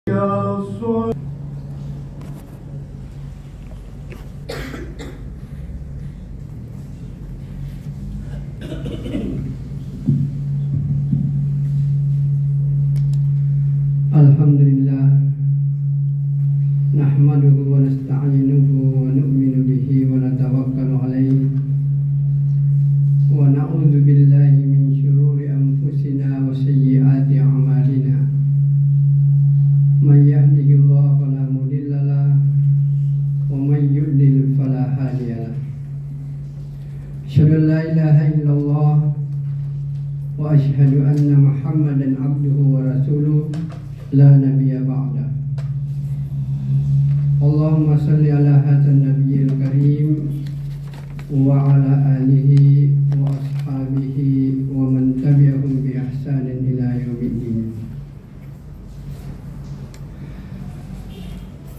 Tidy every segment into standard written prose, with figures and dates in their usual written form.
Alhamdulillah, nahmaduhu wa nasta'inuhu wa nu'minu bihi wa natawakkalu alayhi wa na'udzu billahi min syururi anfusina wa sayyiati a'malina. Man yahdihillahu fala mudilla lahu wa man yudlil fala hadiya lahu. Asyhadu an la ilaha illallah wa asyhadu anna Muhammadan abduhu wa rasuluh la nabiyya ba'da. Allahumma salli ala hadzal nabiyil karim wa ala alihi wa ashabihi wa man tabi'ahum bi ihsanin ila yaumiddin.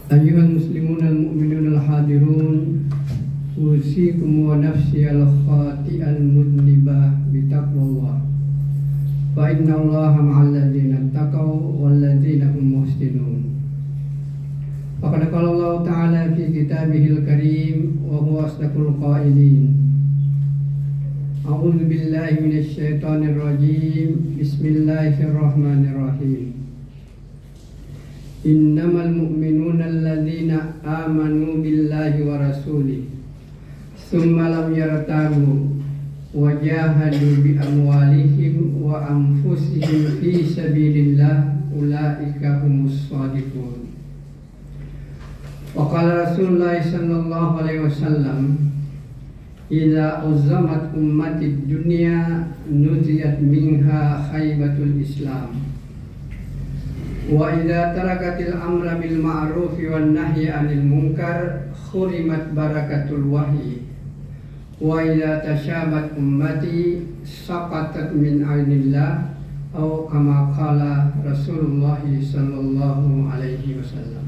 Ayyuhal muslimun al mu'minun al hadirun, usikum wa nafsi al khati'al mudnibah bi taqwallah. Fa inna Allaha ma'al ladzina taqaw wal ladzina hum muhsinun. Faqad qala Allah Ta'ala fi kitabihil karim wa huwa asdaqul qailin. A'udzu billahi minasy syaithanir rajim. Bismillahirrahmanirrahim. Innamal mu'minuna alladzina amanu billahi wa rasulihi tsumma lam yartabu wajahadu bi amwalihim wa anfusihim fi sabilillah ulaika humus shadiqun. Wa qala Rasulullah sallallahu alaihi wasallam, idza uzzamat ummatid dunya nuziyat minha khaybatul islam wa idza tarakatil amra bil ma'ruf wan nahyi 'anil munkar khurimat barakatul wahyi wa idza tashabat ummati saqatat min ainillah atau kama qala Rasulullah sallallahu alaihi wasallam.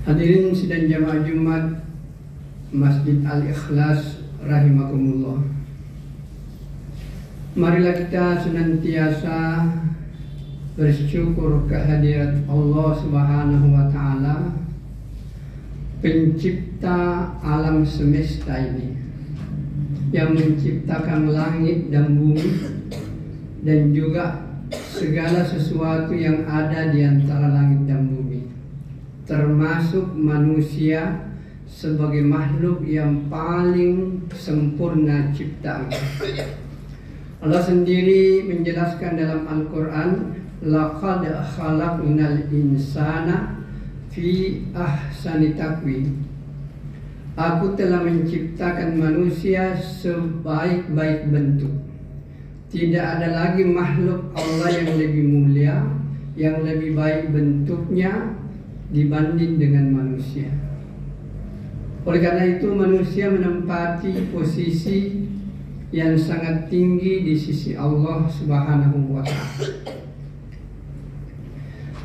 Hadirin sidang jamaah Jumat Masjid Al-Ikhlas rahimakumullah. Marilah kita senantiasa bersyukur kehadirat Allah Subhanahu wa taala, pencipta alam semesta ini, yang menciptakan langit dan bumi dan juga segala sesuatu yang ada di antara langit dan bumi, termasuk manusia sebagai makhluk yang paling sempurna ciptaan. Allah sendiri menjelaskan dalam Al-Quran, laqad khalaqnal insana fi ahsani taqwim. Aku telah menciptakan manusia sebaik-baik bentuk. Tidak ada lagi makhluk Allah yang lebih mulia, yang lebih baik bentuknya dibanding dengan manusia. Oleh karena itu manusia menempati posisi yang sangat tinggi di sisi Allah Subhanahu wa ta'ala.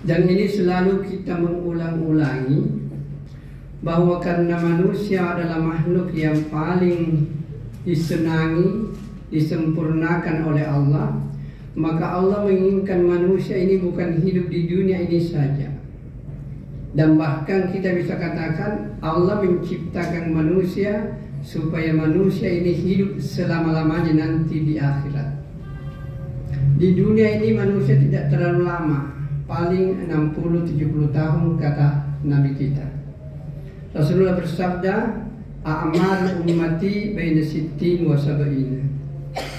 Dan ini selalu kita mengulang-ulangi bahwa karena manusia adalah makhluk yang paling disenangi, disempurnakan oleh Allah, maka Allah menginginkan manusia ini bukan hidup di dunia ini saja. Dan bahkan kita bisa katakan Allah menciptakan manusia supaya manusia ini hidup selama-lamanya nanti di akhirat. Di dunia ini manusia tidak terlalu lama, paling 60-70 tahun kata Nabi kita. Rasulullah bersabda, a'mar ummati baina sittin wa sab'in.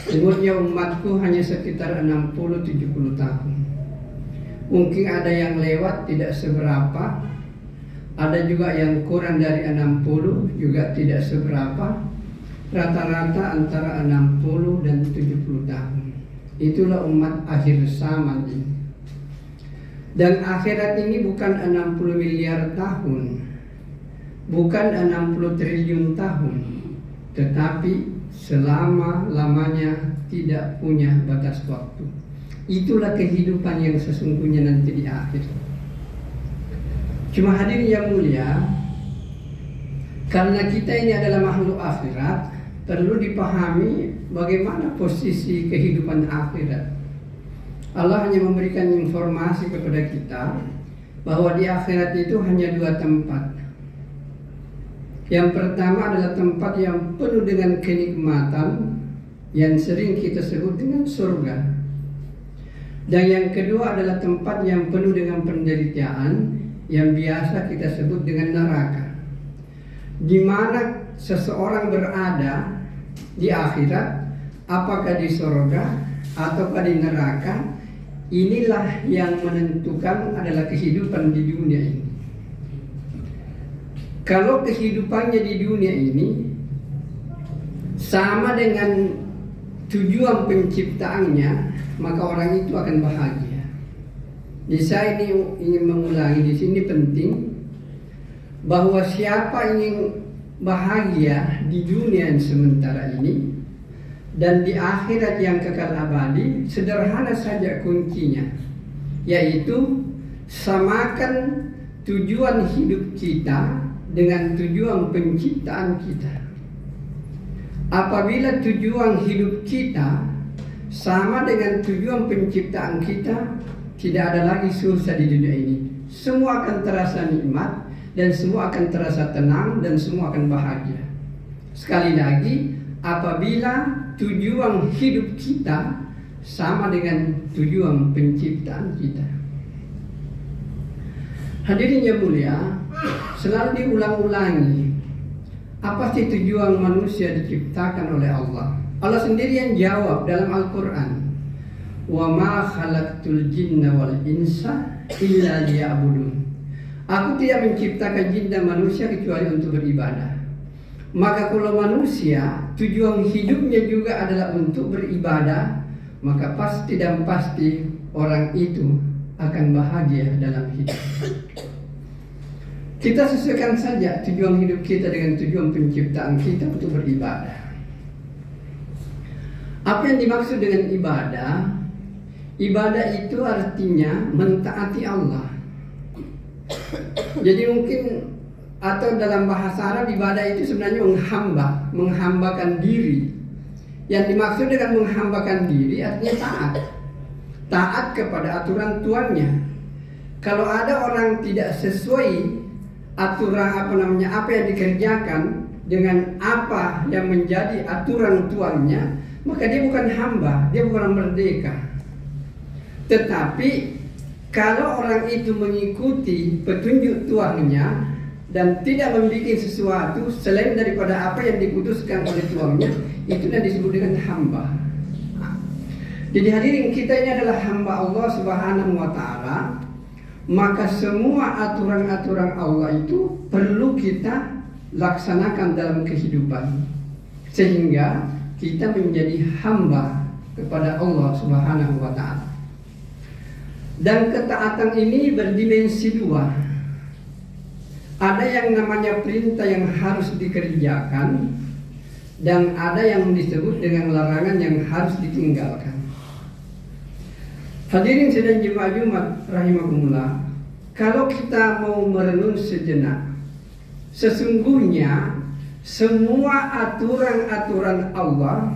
Umurnya umatku hanya sekitar 60-70 tahun. Mungkin ada yang lewat tidak seberapa, ada juga yang kurang dari 60 juga tidak seberapa. Rata-rata antara 60 dan 70 tahun. Itulah umat akhir zaman ini. Dan akhirat ini bukan 60 miliar tahun, bukan 60 triliun tahun, tetapi selama-lamanya tidak punya batas waktu. Itulah kehidupan yang sesungguhnya nanti di akhir. Cuma hadirin yang mulia, karena kita ini adalah makhluk akhirat, perlu dipahami bagaimana posisi kehidupan akhirat. Allah hanya memberikan informasi kepada kita bahwa di akhirat itu hanya 2 tempat. Yang pertama adalah tempat yang penuh dengan kenikmatan yang sering kita sebut dengan surga. Dan yang kedua adalah tempat yang penuh dengan penderitaan yang biasa kita sebut dengan neraka. Di mana seseorang berada di akhirat, apakah di surga ataukah di neraka, inilah yang menentukan adalah kehidupan di dunia ini. Kalau kehidupannya di dunia ini sama dengan tujuan penciptaannya, maka orang itu akan bahagia. Jadi saya ini ingin mengulangi di sini penting bahwa siapa ingin bahagia di dunia yang sementara ini dan di akhirat yang kekal abadi, sederhana saja kuncinya, yaitu samakan tujuan hidup kita dengan tujuan penciptaan kita. Apabila tujuan hidup kita sama dengan tujuan penciptaan kita, tidak ada lagi susah di dunia ini. Semua akan terasa nikmat, dan semua akan terasa tenang, dan semua akan bahagia. Sekali lagi, apabila tujuan hidup kita sama dengan tujuan penciptaan kita. Hadirin yang mulia, selalu diulang-ulangi, apa sih tujuan manusia diciptakan oleh Allah? Allah sendiri yang jawab dalam Al-Quran, wa ma khalaqtul jinna wal insa illa liya'budun. Aku tidak menciptakan jin dan manusia kecuali untuk beribadah. Maka kalau manusia tujuan hidupnya juga adalah untuk beribadah, maka pasti dan pasti orang itu akan bahagia dalam hidup. Kita sesuaikan saja tujuan hidup kita dengan tujuan penciptaan kita untuk beribadah. Apa yang dimaksud dengan ibadah? Ibadah itu artinya mentaati Allah. Jadi mungkin atau dalam bahasa Arab, ibadah itu sebenarnya menghambakan diri. Yang dimaksud dengan menghambakan diri artinya taat kepada aturan tuannya. Kalau ada orang tidak sesuai aturan apa yang dikerjakan dengan apa yang menjadi aturan tuannya, maka dia bukan hamba, dia bukan merdeka. Tetapi kalau orang itu mengikuti petunjuk tuannya dan tidak membuat sesuatu selain daripada apa yang diputuskan oleh tuannya, itu yang disebut dengan hamba. Jadi hadirin, kita ini adalah hamba Allah Subhanahu wa Ta'ala. Maka semua aturan-aturan Allah itu perlu kita laksanakan dalam kehidupan, sehingga kita menjadi hamba kepada Allah Subhanahu wa Ta'ala. Dan ketaatan ini berdimensi 2. Ada yang namanya perintah yang harus dikerjakan, dan ada yang disebut dengan larangan yang harus ditinggalkan. Hadirin sidang jemaah Jumat rahimakumullah, kalau kita mau merenung sejenak, sesungguhnya semua aturan-aturan Allah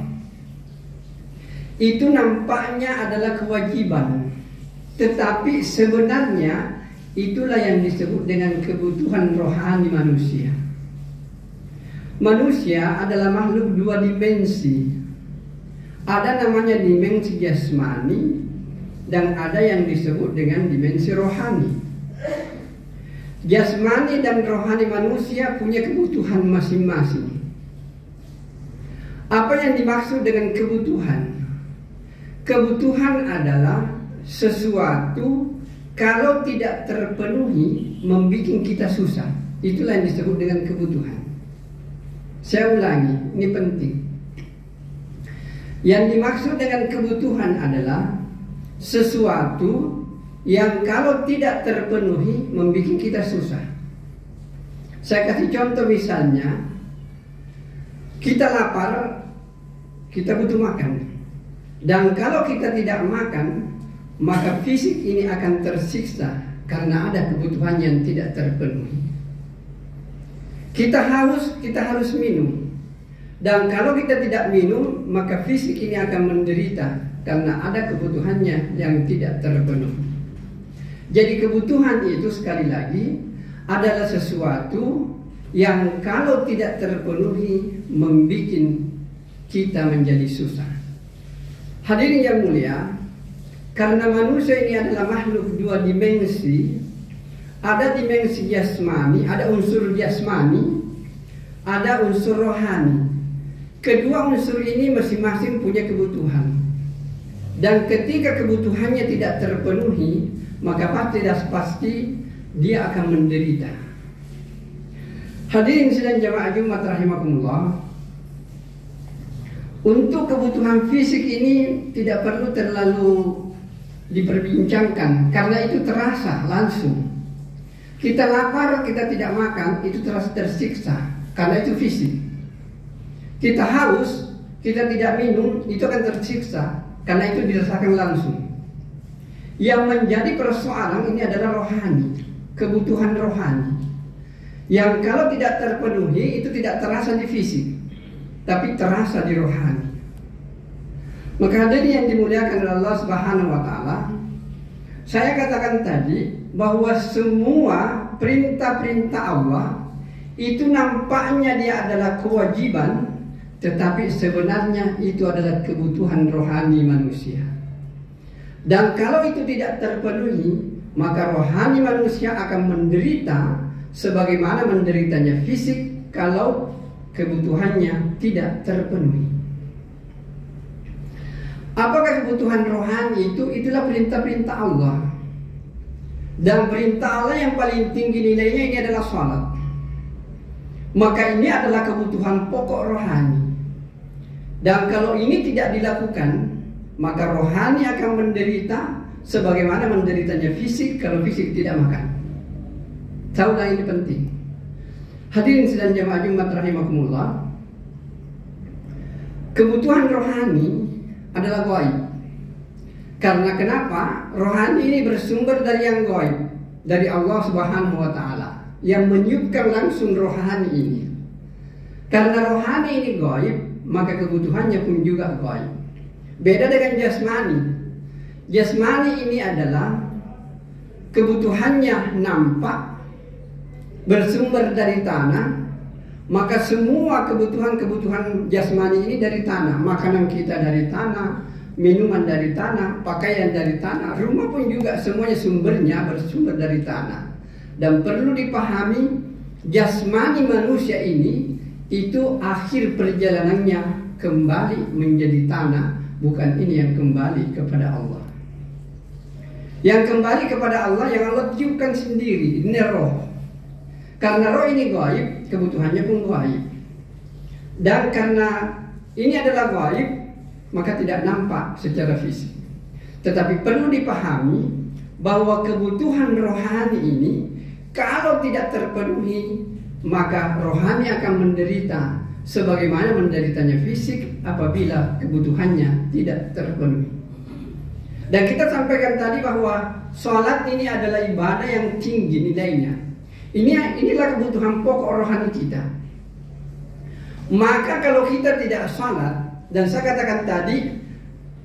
itu nampaknya adalah kewajiban, tetapi sebenarnya itulah yang disebut dengan kebutuhan rohani manusia. Manusia adalah makhluk 2 dimensi. Ada namanya dimensi jasmani, dan ada yang disebut dengan dimensi rohani. Jasmani dan rohani manusia punya kebutuhan masing-masing. Apa yang dimaksud dengan kebutuhan? Kebutuhan adalah sesuatu kalau tidak terpenuhi membuat kita susah. Itulah yang disebut dengan kebutuhan. Saya ulangi, ini penting. Yang dimaksud dengan kebutuhan adalah sesuatu yang kalau tidak terpenuhi membuat kita susah. Saya kasih contoh, misalnya kita lapar, kita butuh makan. Dan kalau kita tidak makan, maka fisik ini akan tersiksa karena ada kebutuhan yang tidak terpenuhi. Kita haus, kita harus minum. Dan kalau kita tidak minum, maka fisik ini akan menderita karena ada kebutuhannya yang tidak terpenuhi. Jadi kebutuhan itu sekali lagi adalah sesuatu yang kalau tidak terpenuhi membuat kita menjadi susah. Hadirin yang mulia, karena manusia ini adalah makhluk dua dimensi, ada dimensi jasmani, ada unsur jasmani, ada unsur rohani. Kedua unsur ini masing-masing punya kebutuhan. Dan ketika kebutuhannya tidak terpenuhi, maka pasti dia akan menderita. Hadirin sidang jamaah Jumat rahimakumullah, untuk kebutuhan fisik ini tidak perlu terlalu diperbincangkan, karena itu terasa langsung. Kita lapar, kita tidak makan, itu terasa tersiksa, karena itu fisik. Kita haus, kita tidak minum, itu akan tersiksa, karena itu dirasakan langsung. Yang menjadi persoalan ini adalah rohani, kebutuhan rohani, yang kalau tidak terpenuhi itu tidak terasa di fisik, tapi terasa di rohani. Maka hadirin yang dimuliakan oleh Allah Subhanahu wa taala, saya katakan tadi bahwa semua perintah-perintah Allah itu nampaknya dia adalah kewajiban, tetapi sebenarnya itu adalah kebutuhan rohani manusia. Dan kalau itu tidak terpenuhi, maka rohani manusia akan menderita sebagaimana menderitanya fisik kalau kebutuhannya tidak terpenuhi. Apakah kebutuhan rohani itu? Itulah perintah-perintah Allah. Dan perintah Allah yang paling tinggi nilainya ini adalah salat. Maka ini adalah kebutuhan pokok rohani. Dan kalau ini tidak dilakukan, maka rohani akan menderita sebagaimana menderitanya fisik kalau fisik tidak makan. Tahulah ini penting. Hadirin sedang jamaah Jumat rahimakumullah, kebutuhan rohani adalah gaib. Karena kenapa? Rohani ini bersumber dari yang gaib, dari Allah Subhanahu wa taala yang meniupkan langsung rohani ini. Karena rohani ini gaib, maka kebutuhannya pun juga gaib. Beda dengan jasmani. Jasmani ini adalah kebutuhannya nampak, bersumber dari tanah. Maka semua kebutuhan jasmani ini dari tanah. Makanan kita dari tanah, minuman dari tanah, pakaian dari tanah, rumah pun juga semuanya sumbernya bersumber dari tanah. Dan perlu dipahami, jasmani manusia ini itu akhir perjalanannya kembali menjadi tanah. Bukan ini yang kembali kepada Allah. Yang kembali kepada Allah yang Allah tiupkan sendiri, ini roh. Karena roh ini gaib, kebutuhannya pun gaib. Dan karena ini adalah gaib, maka tidak nampak secara fisik. Tetapi perlu dipahami bahwa kebutuhan rohani ini kalau tidak terpenuhi, maka rohani akan menderita sebagaimana menderitanya fisik apabila kebutuhannya tidak terpenuhi. Dan kita sampaikan tadi bahwa sholat ini adalah ibadah yang tinggi nilainya. Inilah kebutuhan pokok rohani kita. Maka kalau kita tidak sholat, dan saya katakan tadi,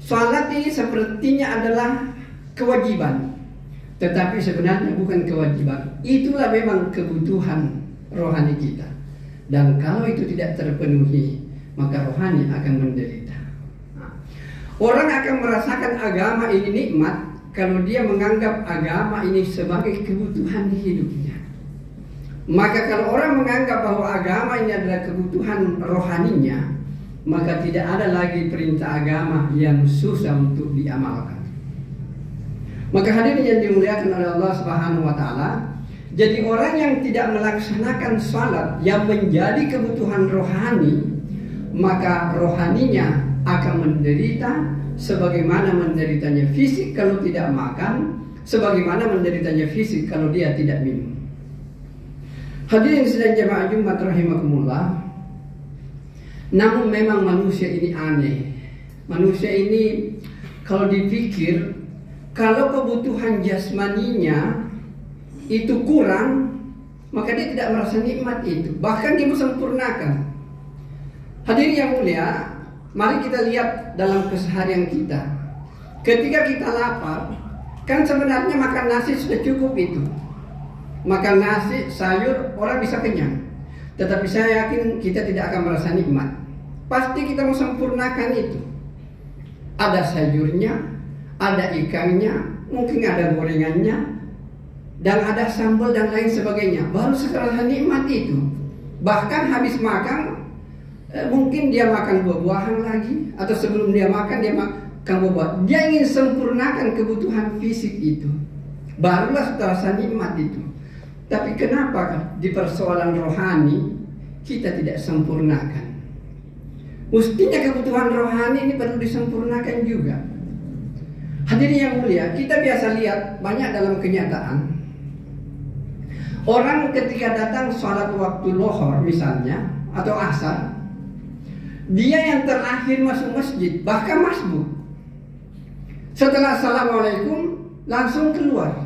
sholat ini sepertinya adalah kewajiban, tetapi sebenarnya bukan kewajiban. Itulah memang kebutuhan rohani kita. Dan kalau itu tidak terpenuhi, maka rohani akan menderita. Orang akan merasakan agama ini nikmat kalau dia menganggap agama ini sebagai kebutuhan hidupnya. Maka kalau orang menganggap bahwa agama ini adalah kebutuhan rohaninya, maka tidak ada lagi perintah agama yang susah untuk diamalkan. Maka hadirin yang dimuliakan oleh Allah Subhanahu wa taala, jadi orang yang tidak melaksanakan salat yang menjadi kebutuhan rohani, maka rohaninya akan menderita sebagaimana menderitanya fisik kalau tidak makan, sebagaimana menderitanya fisik kalau dia tidak minum. Hadirin sedang jamaah Jumat rahimakumullah, namun memang manusia ini aneh. Manusia ini kalau dipikir, kalau kebutuhan jasmaninya itu kurang, maka dia tidak merasa nikmat itu. Bahkan dia sempurnakan. Hadirin yang mulia, mari kita lihat dalam keseharian kita. ketika kita lapar, kan sebenarnya makan nasi sudah cukup itu. Makan nasi, sayur, orang bisa kenyang. Tetapi saya yakin kita tidak akan merasa nikmat. Pasti kita mau sempurnakan itu. Ada sayurnya, ada ikannya, mungkin ada gorengannya, dan ada sambal dan lain sebagainya. Baru sekarang nikmat itu. Bahkan habis makan, mungkin dia makan buah-buahan lagi, atau sebelum dia makan buah-buahan. Dia ingin sempurnakan kebutuhan fisik itu. Barulah terasa nikmat itu. Tapi kenapa di persoalan rohani kita tidak sempurnakan? Mestinya kebutuhan rohani ini perlu disempurnakan juga. Hadirin yang mulia, kita biasa lihat banyak dalam kenyataan. Orang ketika datang sholat waktu lohor misalnya, atau asar, dia yang terakhir masuk masjid, bahkan masbuk. Setelah assalamualaikum, langsung keluar.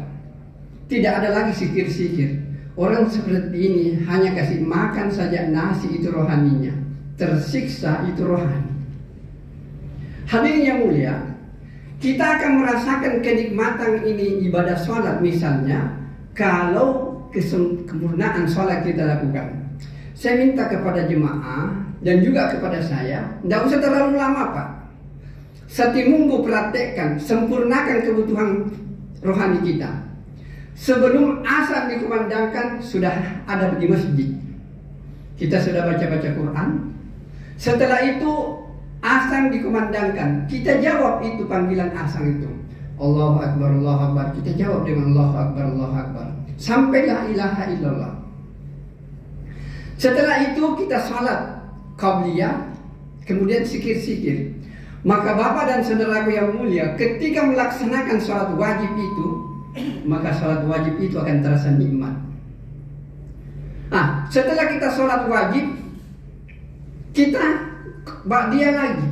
Tidak ada lagi sikir-sikir. Orang seperti ini hanya kasih makan saja nasi, itu rohaninya. Tersiksa, itu rohani. Hadirin yang mulia, kita akan merasakan kenikmatan ini ibadah sholat misalnya, kalau kesempurnaan sholat kita lakukan. Saya minta kepada jemaah dan juga kepada saya, tidak usah terlalu lama Pak. Satu minggu praktekkan, sempurnakan kebutuhan rohani kita. Sebelum azan dikumandangkan sudah ada di masjid. Kita sudah baca-baca Quran. Setelah itu azan dikumandangkan, kita jawab itu panggilan azan itu. Allahu Akbar, Allahu Akbar. Kita jawab dengan Allahu Akbar, Allahu Akbar. Sampai la ilaha illallah. Setelah itu kita salat qabliyah, kemudian zikir-zikir. Maka Bapak dan saudaraku yang mulia, ketika melaksanakan salat wajib itu, maka salat wajib itu akan terasa nikmat. Setelah kita salat wajib, kita ba'diyah lagi.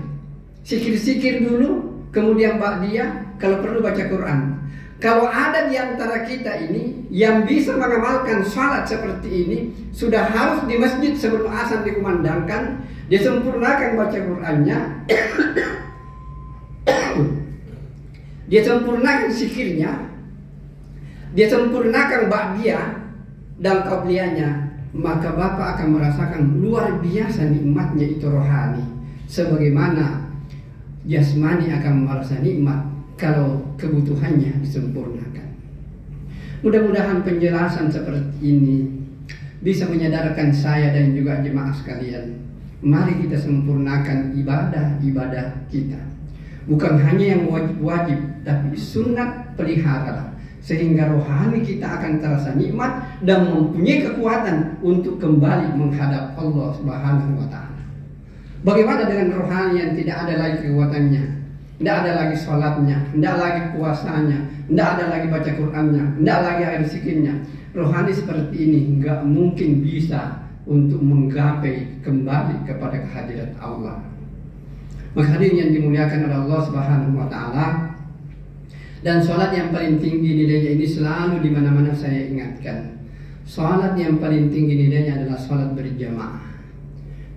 Zikir-zikir dulu, kemudian ba'diyah, kalau perlu baca Quran. Kalau ada di antara kita ini yang bisa mengamalkan salat seperti ini, sudah harus di masjid sebelum azan dikumandangkan, disempurnakan baca Qurannya, dia sempurnakan zikirnya, dia sempurnakan ba'diyah dan qabliyahnya, maka Bapak akan merasakan luar biasa nikmatnya itu rohani. Sebagaimana jasmani akan merasa nikmat kalau kebutuhannya disempurnakan. Mudah-mudahan penjelasan seperti ini bisa menyadarkan saya dan juga jemaah sekalian. Mari kita sempurnakan ibadah-ibadah kita. Bukan hanya yang wajib-wajib, tapi sunat pelihara, sehingga rohani kita akan terasa nikmat dan mempunyai kekuatan untuk kembali menghadap Allah Subhanahu wa Ta'ala. Bagaimana dengan rohani yang tidak ada lagi kekuatannya, tidak ada lagi sholatnya, tidak lagi puasanya, tidak ada lagi baca Qurannya, tidak lagi air zikirnya? Rohani seperti ini nggak mungkin bisa untuk menggapai kembali kepada kehadirat Allah. Maka hadirin yang dimuliakan oleh Allah Subhanahu wa Ta'ala, dan sholat yang paling tinggi nilainya ini selalu di mana-mana saya ingatkan. Sholat yang paling tinggi nilainya adalah sholat berjamaah.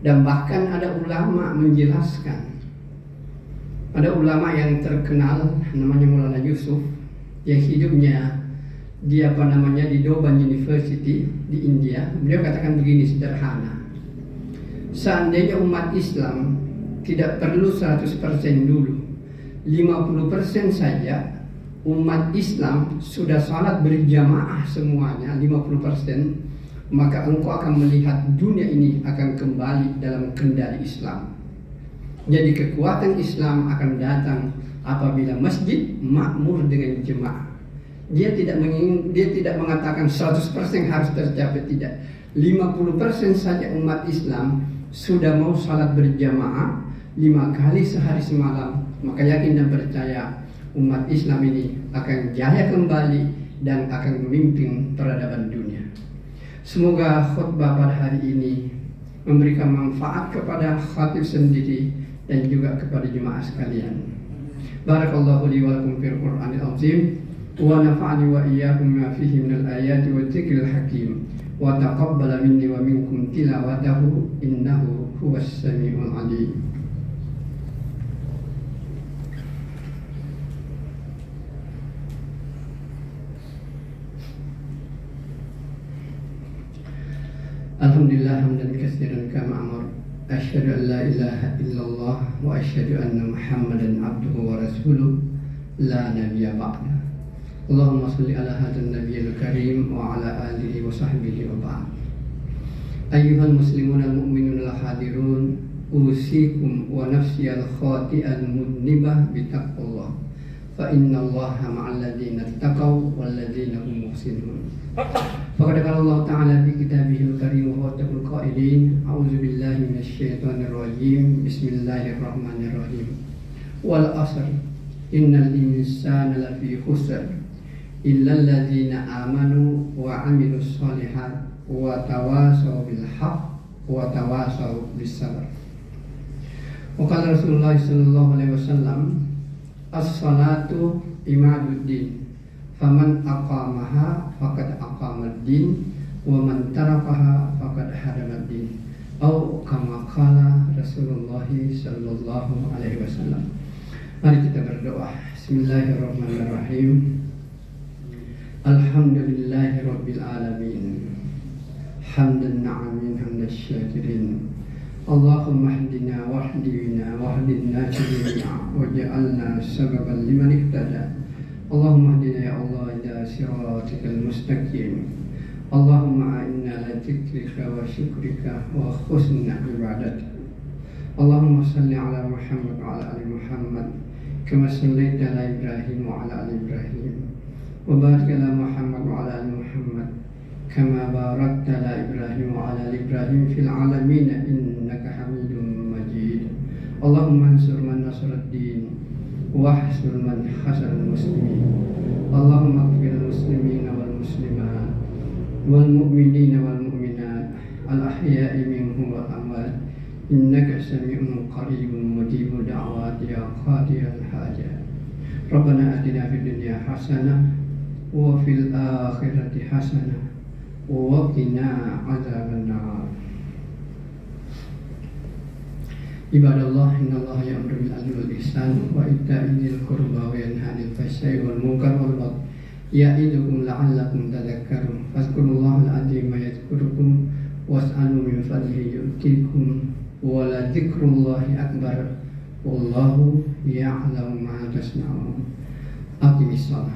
Dan bahkan ada ulama menjelaskan. Ada ulama yang terkenal namanya Maulana Yusuf, yang hidupnya di di Durban University di India. Beliau katakan begini sederhana. Seandainya umat Islam tidak perlu 100% dulu, 50% saja umat Islam sudah salat berjamaah semuanya 50%, maka engkau akan melihat dunia ini akan kembali dalam kendali Islam. Jadi kekuatan Islam akan datang apabila masjid makmur dengan jemaah. Dia tidak mengatakan 100% harus tercapai, tidak. 50% saja umat Islam sudah mau salat berjamaah 5 kali sehari semalam, maka yakin dan percaya umat Islam ini akan jaya kembali dan akan memimpin peradaban dunia. Semoga khutbah pada hari ini memberikan manfaat kepada khatib sendiri dan juga kepada jemaah sekalian. Barakallahu li wa lakum fil Qur'anil azim wa nafa'ani wa iyyakum ma fihi minal ayati wa dzikril hakim wa taqabbala minni wa minkum tilawatahu innahu huwas samiul alim. Alhamdulillah hamdan katsiran kama amar. Asyhadu an la ilaha illallah wa asyhadu anna Muhammadan abduhu wa rasuluh la nabiyya ba'da. Allahumma shalli ala hadzal nabiyil karim wa ala alihi wa sahbihi wa ba'd. Ayyuhal muslimun al mu'minun al hadirun, usikum wa nafsi al khati'al mudnibah bitaqwallah. Fa innallaha ma'al ladzina taqaw wal ladzina hum muhsinun. Faqad qala Allah ta'ala fi kitabihil karim wa huwa taqul qailin a'udzu billahi minasyaitonir rajim. Bismillahirrahmanirrahim. Wal 'asr innal insana lafi khusr illal ladzina amanu wa 'amilus shalihat wa tawasaw bil haqq wa tawasaw bis sabr. Wa qala Rasulullah sallallahu alaihi wasallam, as-salatu imaduddin, faman aqamaha faqad aqamad-din wa man tarakaha faqad hadamad-din. Atau kama qala Rasulullah sallallahu alaihi wasallam. Mari kita berdoa. Bismillahirrahmanirrahim. Alhamdulillahirabbil alamin. Hamdan na'amin hamdan syakirin. Allahumma hdina wahdina wahdina jami'a waj'alna sababan liman ihtada. Allahumma hdina ya Allah ila siratikal mustaqim. Allahumma a'inna ala dzikrika wa syukrika wa husni ibadatik. Allahumma salli ala Muhammad wa ala ali Muhammad kama sallaita ala Ibrahim wa ala ali Ibrahim wa barik ala Muhammad wa ala ali Muhammad kama barakta ala Ibrahim wa ala ali Ibrahim fil alamin innaka Hamidum Majid. Allahumma ansur man nasaraddin wahsur man khasal muslimin. Allahumma ighfir lil muslimin wal muslimat wal mu'minin wal mu'minat al ahya'i minhum wal amwat innaka sami'un qaribun mujibud da'wat ya qadiyal hajat. Rabbana atina fid dunya hasanah wa fil akhirati hasanah wa qina adzabannar. Ibadallah, innallaha ya'muru bil 'adli wal ihsan wa ita'i dzil qurba wa yanha 'anil fahsya'i wal munkar wal baghi ya'idukum la'allakum tadhakkarun. Fadhkurullahal 'azima yadhkurukum was'alu min fadlihi yu'tikum wa la dzikrullahi akbar wallahu ya'lamu ma tasna'un. Aqimis shalah.